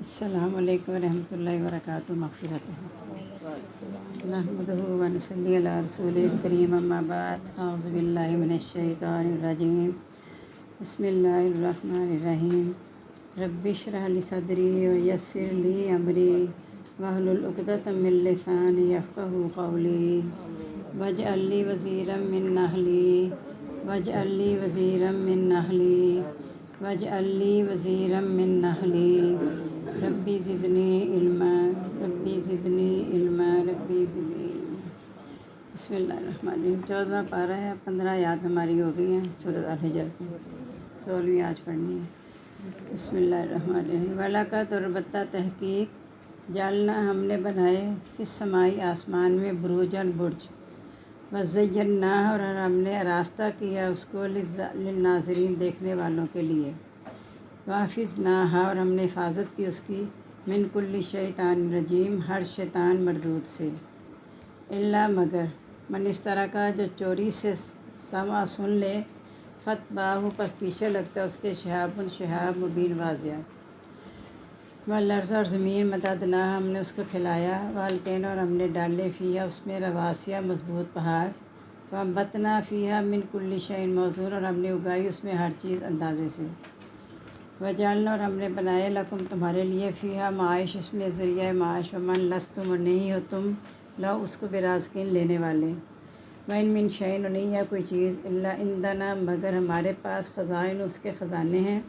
السلام علیکم ورحمۃ اللہ وبرکاتہ مغفرت نحمدہ و نصلی علی رسول الکریم اما بعد اعوذ باللہ من الشیطان الرجیم بسم اللہ الرحمن الرحیم رب اشرح لی صدری ویسر لی امری واحلل عقدۃ من لسانی یفقہوا قولی واجعل لی وزیرا من اہلی واجعل لی وزیرا من اہلی واجعل لی وزیرا من اہلی ربی زدنی علما ربی زدنی علما ربی زدنی علما۔ بسم اللہ الرحمن الرحیم۔ 14واں پارہ ہے، 15 آیات ہماری ہو گئی ہیں سورۃ الحجر کی، 16ویں آج پڑھنی ہے۔ بسم اللہ الرحمن الرحیم۔ وَلَقَدْ اور البتہ تحقیق جعلنا ہم نے بنائے فی السماء آسمان میں بروجن برج، وَزَيَّنَّاهَا اور ہم نے آراستہ کیا اس کو للناظرین دیکھنے والوں کے لیے، وَحَفِظْنَاهَا اور ہم نے حفاظت کی اس کی من کل شیطان رجیم ہر شیطان مردود سے، الا مگر من استرکا جو چوری سے سمع سن لے، فتباہ پس پیچھے لگتا اس کے شہاب مبین واضح، والارض اور زمین مددنا ہم نے اس کو پھیلایا، والقین اور ہم نے ڈالے فیہا اس میں رواسیہ مضبوط پہاڑ، وانبتنا فیہا من کل شیء موزون اور ہم نے اگائی اس میں ہر چیز اندازے سے، وجعلنا اور ہم نے بنائے لکم تمہارے لیے فیہا معاش اس میں ذریعہ معاش، ومن لستم اور نہیں ہو تم لو اس کو برازقین لینے والے، وَإِن مِّن شَيْءٍ اور نہیں ہے کوئی چیز الا عندنا مگر ہمارے پاس خزائن اس کے خزانے ہیں،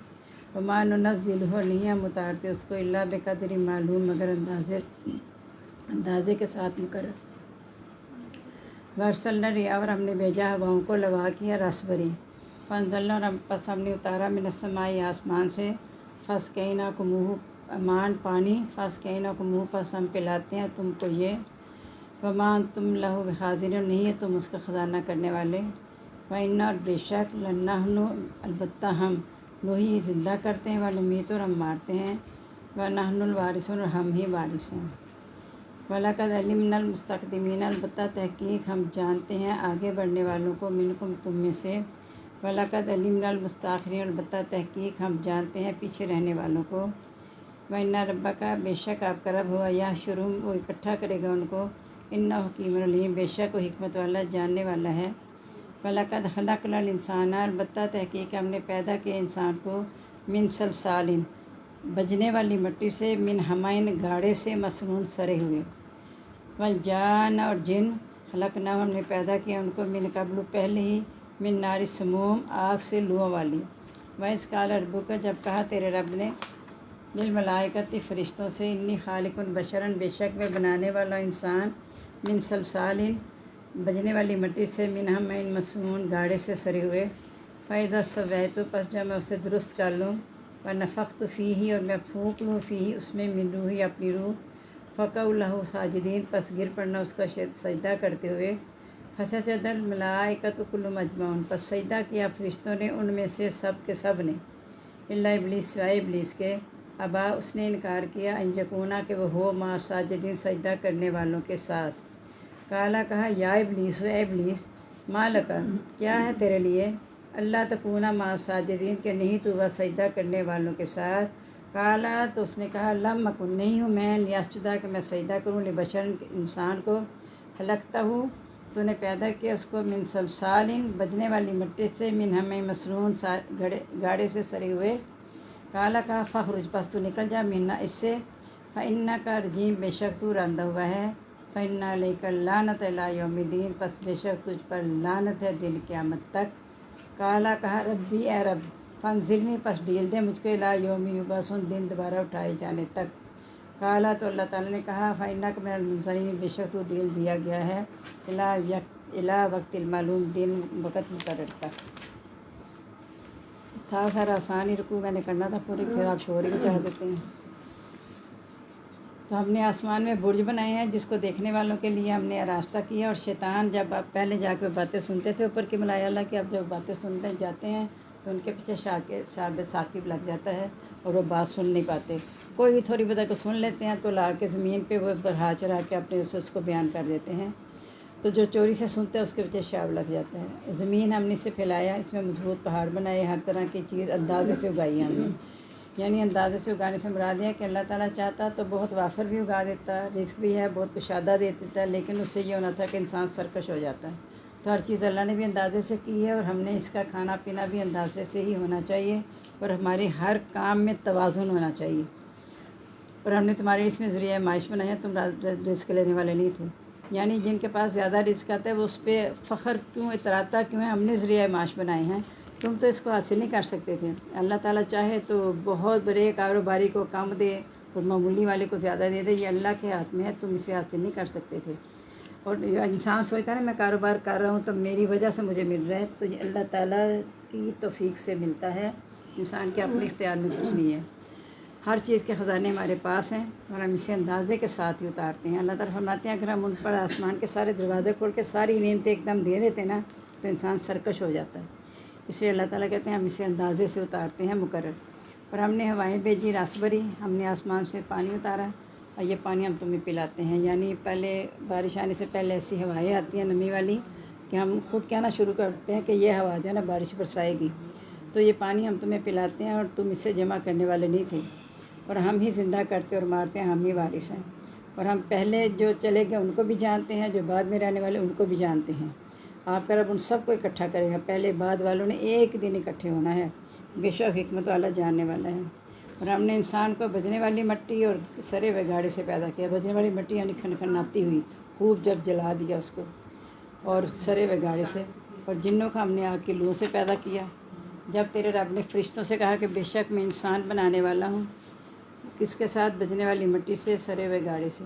وما ننزلہ اور نہیں ہم اتارتے اس کو الا بقدر معلوم مگر اندازے کے ساتھ مقرر، وارسلنا الرِّياحَ اور ہم نے بھیجا ہواؤں کو لوا کیا رس بھری، فانزلنا اور پس ہم نے اتارا من السماء آسمان سے، فاسقیناکموہ امان پانی، فاسقیناکموہ پس ہم پلاتے ہیں تم کو یہ، وما انتم لہ بخازنین نہیں ہے تم اس کا خزانہ کرنے والے، وَإِنَّا اور بے شک لنحن البتہ ہم نحیی زندہ کرتے ہیں، ونمیت اور ہم مارتے ہیں، ونحن الوارثون اور ہم ہی وارث ہیں، وَلَقَدْ عَلِمْنَا الْمُسْتَقْدِمِينَ البتہ تحقیق ہم جانتے ہیں آگے بڑھنے والوں کو، منکم تم میں سے، وَلَقَدْ عَلِمْنَا الْمُسْتَأْخِرِينَ البتہ تحقیق ہم جانتے ہیں پیچھے رہنے والوں کو، وَإِنَّ رَبَّكَ بے شک آپ کا رب ہوا یحشرہم وہ اکٹھا کرے گا ان کو، اِنَّهُ حکیم علیم بے شک وہ حکمت والا جاننے والا ہے، وَلَقَدْ خَلَقْنَا الْإِنسَانَ البتہ تحقیق ہم نے پیدا کیا انسان کو، من صلصال بجنے والی مٹی سے، من حمأ گاڑے سے، مسنون سڑے ہوئے، والجان اور جن خلقناہ ہم نے پیدا کیا ان کو، من قبل پہلے ہی، من نار السموم آگ سے لوہوں والی، وَإِذْ قَالَ رَبُّكَ جب کہا تیرے رب نے، للملائکۃ فرشتوں سے، انی خالق بشرا بے شک میں بنانے والا انسان، من صلصال بجنے والی مٹی سے، من حمأ مسنون گاڑے سے سڑے ہوئے، فَإِذَا سَوَّيْتُ پس جب میں اسے درست کر لوں، وَنَفَخْتُ فِيهِ اور میں پھونک لوں فِيهِ اس میں، من روحی اپنی روح، فَقَعُوا لَهُ ساجدین پس گر پڑنا اس کا سجدہ کرتے ہوئے، فسجد الملائکۃ کلهم اجمعون پس سجدہ کیا فرشتوں نے ان میں سے سب کے سب نے، الا ابلیس سوائے ابلیس کے، ابا اس نے انکار کیا، ان یکونا کہ وہ ہو مع ساجدین سجدہ کرنے والوں کے ساتھ، قالا کہا یا ابلیس اے ابلیس، ما لک کیا ہے تیرے لیے، اللہ تکونا مع ساجدین کہ نہیں تو بس سجدہ کرنے والوں کے ساتھ، قالا تو اس نے کہا لم اکن نہیں ہوں میں، لیسجدا کہ میں سجدہ کروں، لبشر انسان کو، خلقتہ تو نے پیدا کیا اس کو، من صلصال بجنے والی مٹی سے، من حمأ مسنون گاڑے سے سڑے ہوئے، قالا کہا فاخرج پس تو نکل جا، منہا اس سے، فإنک رجیم بے شک تو راندہ ہوا ہے، فإن علیک اللعنۃ الی یوم الدین پس بے شک تجھ پر لعنت ہے دن قیامت تک، قالا کہا ربی اے رب، فانظرنی پس ڈھیل دے مجھ کو، الی یوم یبعثون دن دوبارہ اٹھائے جانے تک، قالا تو اللہ تعالیٰ نے کہا فإنک من المنظرین بے شک تو ڈھیل دیا گیا ہے، الی وقت المعلوم دن وقت مقرر تک۔ تھا سارا آسان ہی، رکوع میں نے کرنا تھا پورے، پھر آپ شور ہی بچا دیتے ہیں۔ تو ہم نے آسمان میں برج بنائے ہیں جس کو دیکھنے والوں کے لیے ہم نے آراستہ کیا، اور شیطان جب آپ پہلے جا کے باتیں سنتے تھے اوپر کے ملائے اللہ کہ اب جب باتیں سنتے جاتے ہیں تو ان کے پیچھے ثاقب لگ جاتا ہے اور وہ بات سن نہیں پاتے، کوئی تھوڑی بہت کو سن لیتے ہیں تو لا کے زمین پہ وہ بڑھا چڑھا کے اپنے اس کو بیان کر دیتے ہیں، تو جو چوری سے سنتے ہیں اس کے پیچھے شہاب لگ جاتا ہے۔ زمین ہم نے اسے پھیلایا، اس میں مضبوط پہاڑ بنائے، ہر طرح کی چیز اندازے سے اگائی ہم نے، یعنی اندازے سے اگانے سے مراد ہے کہ اللہ تعالیٰ چاہتا تو بہت وافر بھی اگا دیتا، رزق بھی ہے بہت کشادہ دے دیتا، لیکن اس سے یہ ہونا تھا کہ انسان سرکش ہو جاتا ہے۔ تو ہر چیز اللہ نے بھی اندازے سے کی ہے، اور ہم نے اس کا کھانا پینا بھی اندازے سے ہی ہونا چاہیے، اور ہماری ہر کام میں توازن ہونا چاہیے۔ اور ہم نے تمہارے اس میں ذریعہ معاش بنایا، تم رزق لینے والے نہیں تھے۔ یعنی جن کے پاس زیادہ رزق آتا ہے وہ اس پہ فخر کیوں اتراتا کیوں ہے، ہم نے ذریعہ معاش بنائے ہیں، تم تو اس کو حاصل نہیں کر سکتے تھے۔ اللہ تعالیٰ چاہے تو بہت بڑے کاروباری کو کم دے اور معمولی والے کو زیادہ دے دے، یہ اللہ کے ہاتھ میں ہے، تم اسے حاصل نہیں کر سکتے تھے۔ اور انسان سوچتا ہے نا میں کاروبار کر رہا ہوں تو میری وجہ سے مجھے مل رہا ہے، تو یہ اللہ تعالیٰ کی توفیق سے ملتا ہے، انسان کے اپنے اختیار میں کچھ نہیں ہے۔ ہر چیز کے خزانے ہمارے پاس ہیں، اور ہم اسے اندازے کے ساتھ ہی اتارتے ہیں۔ اللہ تعالیٰ فرماتے ہیں اگر ہم ان پر آسمان کے سارے دروازے کھول کے ساری نعمتیں ایک دم دے دیتے نا تو انسان سرکش ہو جاتا ہے، اس لیے اللہ تعالیٰ کہتے ہیں ہم اسے اندازے سے اتارتے ہیں مقرر۔ اور ہم نے ہوائیں بھیجی رس بھری، ہم نے آسمان سے پانی اتارا اور یہ پانی ہم تمہیں پلاتے ہیں۔ یعنی پہلے بارش آنے سے پہلے ایسی ہوائیں آتی ہیں نمی والی کہ ہم خود کہنا شروع کرتے ہیں کہ یہ ہوا جو ہے نا بارش برسائے گی، تو یہ پانی ہم تمہیں پلاتے ہیں اور تم اسے جمع کرنے والے نہیں تھے، اور ہم ہی زندہ کرتے اور مارتے ہیں، ہم ہی وارث ہیں۔ اور ہم پہلے جو چلے گئے ان کو بھی جانتے ہیں، جو بعد میں رہنے والے ان کو بھی جانتے ہیں۔ آپ کا رب ان سب کو اکٹھا کرے گا، پہلے بعد والوں نے ایک دن اکٹھے ہونا ہے، بے شک حکمت والا جاننے والا ہے۔ اور ہم نے انسان کو بجنے والی مٹی اور سرے ہوئے گاڑے سے پیدا کیا۔ بجنے والی مٹی یعنی کھنکھناتی ہوئی، خوب جب جلا دیا اس کو، اور سرے ہوئے گاڑے سے۔ اور جنوں کو ہم نے آگ کی لو سے پیدا کیا۔ جب تیرے رب نے فرشتوں سے کہا کہ بے شک میں انسان بنانے والا ہوں، کس کے ساتھ؟ بجنے والی مٹی سے، سرے ہوئے گاڑے سے،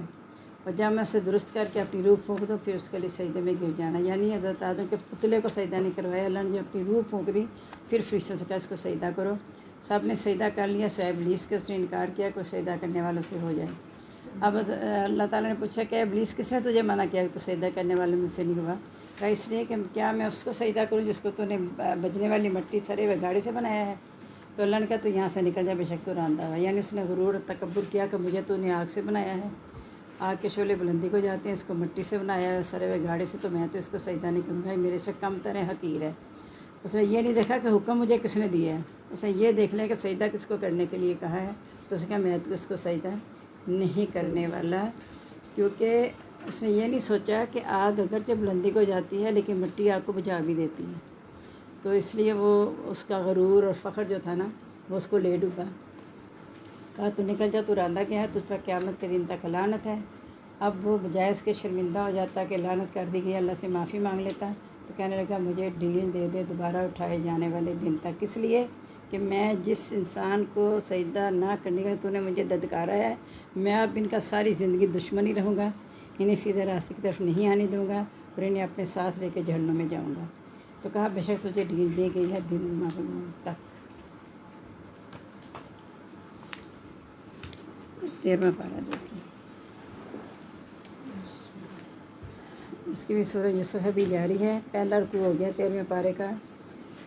اور جب میں اسے درست کر کے اپنی روح پھونک دوں پھر اس کے لیے سجدے میں گر جانا۔ یعنی حضرت آدم کے پتلے کو سجدہ نہیں کروایا اللہ نے، جب اپنی روح پھونک دی پھر فرشتوں سے کہا اس کو سجدہ کرو، سب نے سجدہ کر لیا سوائے ابلیس کے، اس نے انکار کیا کہ وہ سجدہ کرنے والوں سے ہو جائے۔ اب اللہ تعالیٰ نے پوچھا کہ ابلیس کس نے تجھے منع کیا کہ تو سجدہ کرنے والوں میں سے نہیں ہوا؟ کہا اس لیے کہ کیا میں اس کو سجدہ کروں جس کو تو نے بجنے والی مٹی سرے ہوئے گاڑے سے بنایا ہے؟ تو اللہ نے کہا تو یہاں سے نکل جا، بے شک تو راندہ ہوا۔ یعنی اس نے غرور اور تکبر کیا کہ مجھے تو نے آگ سے بنایا ہے، آگ کے شعلے بلندی کو جاتے ہیں، اس کو مٹی سے بنایا ہے سرے ہوئے گاڑے سے، تو میں تو اس کو سجدہ نہیں کروں گا، میرے سے کم تر ہے، حقیر ہے۔ اس نے یہ نہیں دیکھا کہ حکم مجھے کس نے دیا ہے، اس نے یہ دیکھ لیا کہ سجدہ کس کو کرنے کے لیے کہا ہے، تو اس نے کہا میں تو اس کو سجدہ نہیں کرنے والا، کیونکہ اس نے یہ نہیں سوچا کہ آگ اگرچہ بلندی کو جاتی ہے لیکن مٹی آگ کو بجھا بھی دیتی ہے، تو اس لیے وہ اس کا غرور اور فخر جو تھا نا وہ اس کو لے ڈوبا۔ کہا تو نکل جا، تو راندہ کیا ہے، تجھ پر قیامت کے دن تک لعنت ہے۔ اب وہ بجائے اس کے شرمندہ ہو جاتا کہ لعنت کر دی گئی، اللہ سے معافی مانگ لیتا، تو کہنے لگا مجھے ڈھیل دے دے دوبارہ اٹھائے جانے والے دن تک، اس لیے کہ میں جس انسان کو سجدہ نہ کرنے کا تو نے مجھے دھتکارا ہے، میں اب ان کا ساری زندگی دشمن ہی رہوں گا، انہیں سیدھے راستے کی طرف نہیں آنے دوں گا، اور انہیں اپنے ساتھ لے کے جہنم میں جاؤں گا۔ تو کہا بے شک تجھے ڈھیل دی گئی ہے دن معلوم تک۔ 13واں پارہ دیکھیں، اس کی بھی سورہ یوسف بھی جاری ہے، پہلا رکوع ہو گیا 13ویں پارے کا،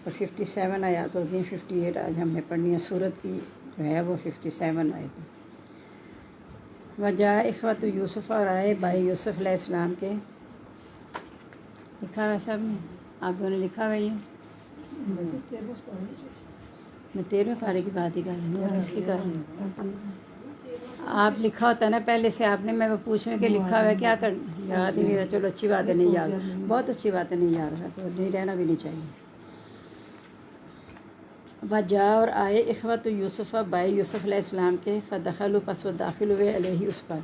اور 57 آیات ہوتی ہیں، 58 آج ہم نے پڑھنی ہے، سورت کی جو ہے وہ 57 آیت ہے۔ وجاء اخوۃ یوسف، اور آئے بھائی یوسف علیہ السلام کے، لکھا ہوا سب نے، آپ دونوں لکھا ہوا یہ، میں 13ویں پارے کی بات ہی کر رہی ہوں، اس کی کر رہی ہوں، آپ لکھا ہوتا ہے نا پہلے سے، آپ نے میں وہ پوچھ رہی کہ لکھا ہوا ہے کیا کر، یاد ہی نہیں رہا، چلو اچھی بات ہے نہیں یاد، بہت اچھی بات ہے نہیں یاد رہا، تو نہیں رہنا بھی نہیں چاہیے۔ وجاء، اور آئے اخوۃ یوسف، بھائی یوسف علیہ السلام کے، فدخلوا، پس وہ داخل ہوئے علیہ اس پر،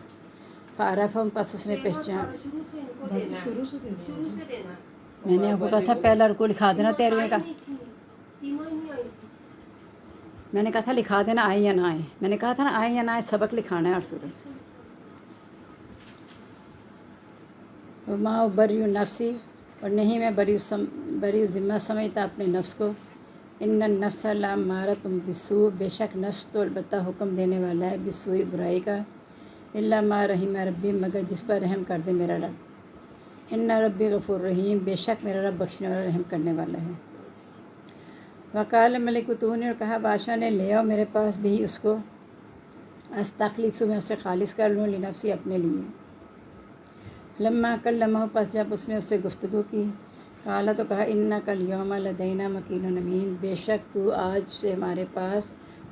فعرفہم، پس اس نے پہچان، میں نے آپ کو کہا تھا پہلا رکوع لکھا دینا 13ویں کا، میں نے کہا تھا لکھا دینا آئے یا نہ آئے، میں نے کہا تھا نا آئے یا نہ آئے سبق لکھانا ہے ہر صورت۔ وما ابرئ نفسی، اور نہیں میں بری ذمہ سمجھتا اپنے نفس کو، ان النفس لامارۃ بالسوء، بے شک نفس تو البتہ حکم دینے والا ہے بالسوء، برائی کا، الا ما رحم ربی، مگر جس پر رحم کر دے میرا رب، ان ربی غفور رحیم، بے شک میرا رب بخشنے والا رحم کرنے والا ہے۔ وقال الملک اتونی، اور کہا بادشاہ نے لے آؤ میرے پاس بھی اس کو، استخلص، میں اسے خالص کر لوں، لنفسی، اپنے لیے۔ لما کلمہ، پس جب اس نے اس سے گفتگو کی، قال، تو کہا انک الیوم لدینا مکین امین، بے شک تو آج سے ہمارے پاس